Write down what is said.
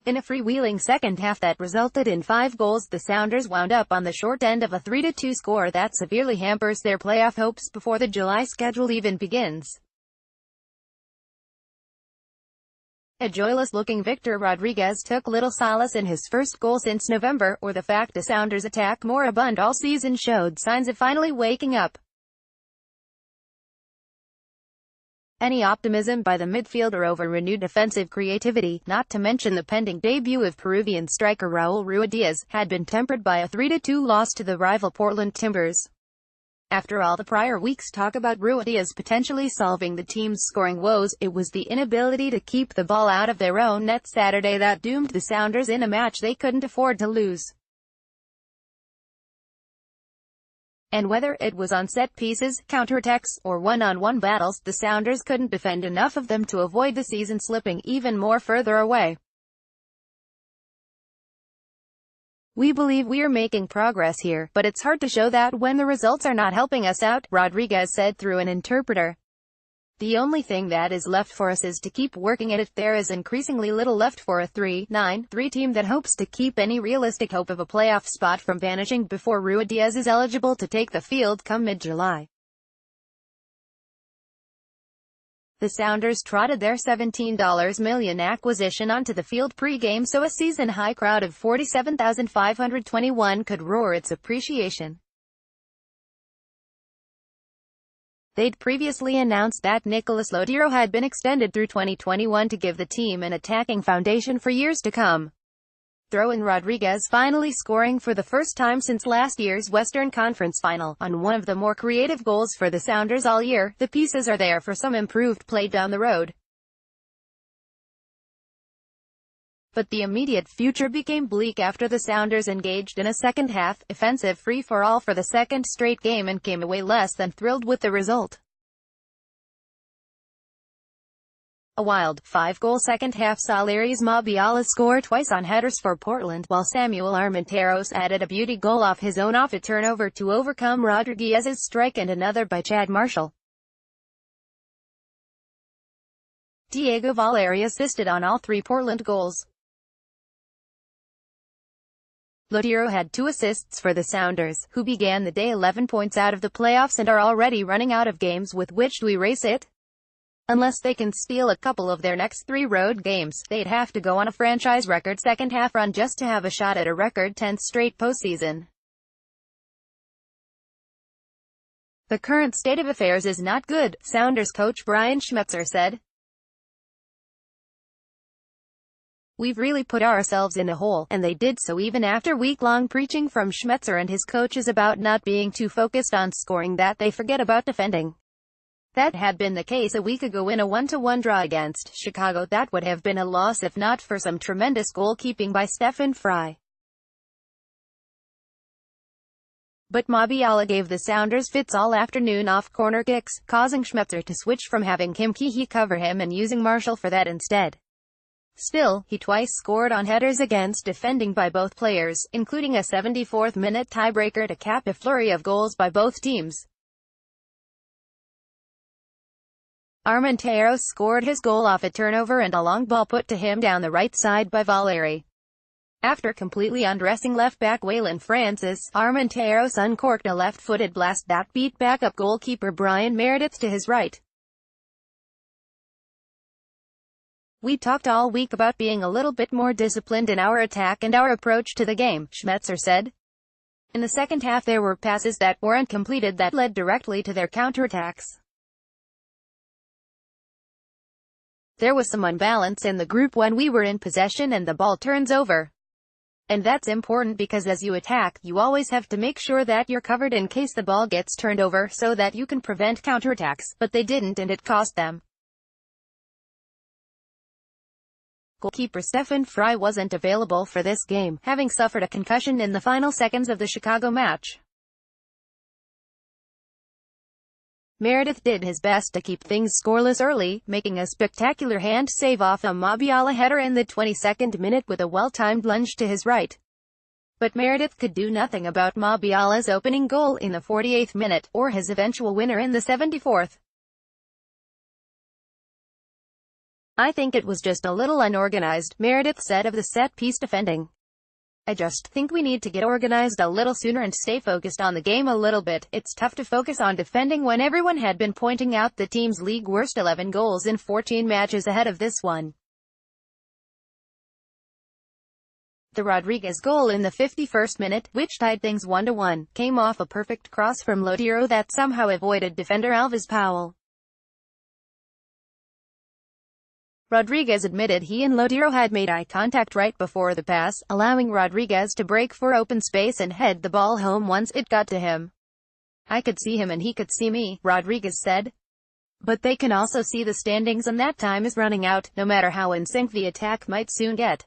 In a freewheeling second half that resulted in 5 goals, the Sounders wound up on the short end of a 3-2 score that severely hampers their playoff hopes before the July schedule even begins. A joyless-looking Victor Rodriguez took little solace in his first goal since November, or the fact the Sounders' attack, moribund all season, showed signs of finally waking up. Any optimism by the midfielder over renewed offensive creativity, not to mention the pending debut of Peruvian striker Raul Ruidíaz, had been tempered by a 3-2 loss to the rival Portland Timbers. After all the prior week's talk about Ruidíaz potentially solving the team's scoring woes, it was the inability to keep the ball out of their own net Saturday that doomed the Sounders in a match they couldn't afford to lose. And whether it was on set pieces, counterattacks, or one-on-one battles, the Sounders couldn't defend enough of them to avoid the season slipping even more further away. "We believe we're making progress here, but it's hard to show that when the results are not helping us out," Rodriguez said through an interpreter. "The only thing that is left for us is to keep working at it. There is increasingly little left for a 3-9-3 team that hopes to keep any realistic hope of a playoff spot from vanishing before Ruidíaz is eligible to take the field come mid-July." The Sounders trotted their $17 million acquisition onto the field pre-game so a season-high crowd of 47,521 could roar its appreciation. They'd previously announced that Nicolas Lodeiro had been extended through 2021 to give the team an attacking foundation for years to come. Throw in Rodriguez finally scoring for the first time since last year's Western Conference Final, on one of the more creative goals for the Sounders all year, the pieces are there for some improved play down the road. But the immediate future became bleak after the Sounders engaged in a second-half, offensive free-for-all for the second straight game and came away less than thrilled with the result. A wild, 5-goal second-half saw Larry's Mabiala score twice on headers for Portland, while Samuel Armenteros added a beauty goal off his own off a turnover to overcome Rodriguez's strike and another by Chad Marshall. Diego Valeri assisted on all 3 Portland goals. Lodeiro had 2 assists for the Sounders, who began the day 11 points out of the playoffs and are already running out of games with which to erase it. Unless they can steal a couple of their next 3 road games, they'd have to go on a franchise record second-half run just to have a shot at a record 10th straight postseason. "The current state of affairs is not good," Sounders coach Brian Schmetzer said. "We've really put ourselves in a hole," and they did so even after week-long preaching from Schmetzer and his coaches about not being too focused on scoring that they forget about defending. That had been the case a week ago in a 1-1 draw against Chicago. That would have been a loss if not for some tremendous goalkeeping by Stephen Fry. But Mabiala gave the Sounders fits all afternoon off corner kicks, causing Schmetzer to switch from having Kim Keehee cover him and using Marshall for that instead. Still, he twice scored on headers against defending by both players, including a 74th-minute tiebreaker to cap a flurry of goals by both teams. Armenteros scored his goal off a turnover and a long ball put to him down the right side by Valeri. After completely undressing left-back Waylon Francis, Armenteros uncorked a left-footed blast that beat backup goalkeeper Brian Meredith to his right. "We talked all week about being a little bit more disciplined in our attack and our approach to the game," Schmetzer said. "In the second half there were passes that weren't completed that led directly to their counterattacks. There was some unbalance in the group when we were in possession and the ball turns over. And that's important because as you attack, you always have to make sure that you're covered in case the ball gets turned over so that you can prevent counterattacks, but they didn't and it cost them." Goalkeeper Stephen Fry wasn't available for this game, having suffered a concussion in the final seconds of the Chicago match. Meredith did his best to keep things scoreless early, making a spectacular hand save off a Mabiala header in the 22nd minute with a well-timed lunge to his right. But Meredith could do nothing about Mabiala's opening goal in the 48th minute, or his eventual winner in the 74th. I think it was just a little unorganized, Meredith said of the set-piece defending. I just think we need to get organized a little sooner and stay focused on the game a little bit. It's tough to focus on defending when everyone had been pointing out the team's league worst 11 goals in 14 matches ahead of this one. The Rodriguez goal in the 51st minute, which tied things 1-1, came off a perfect cross from Lodero that somehow avoided defender Alves Powell. Rodriguez admitted he and Lodero had made eye contact right before the pass, allowing Rodriguez to break for open space and head the ball home once it got to him. I could see him and he could see me, Rodriguez said. But they can also see the standings and that time is running out, no matter how in sync the attack might soon get.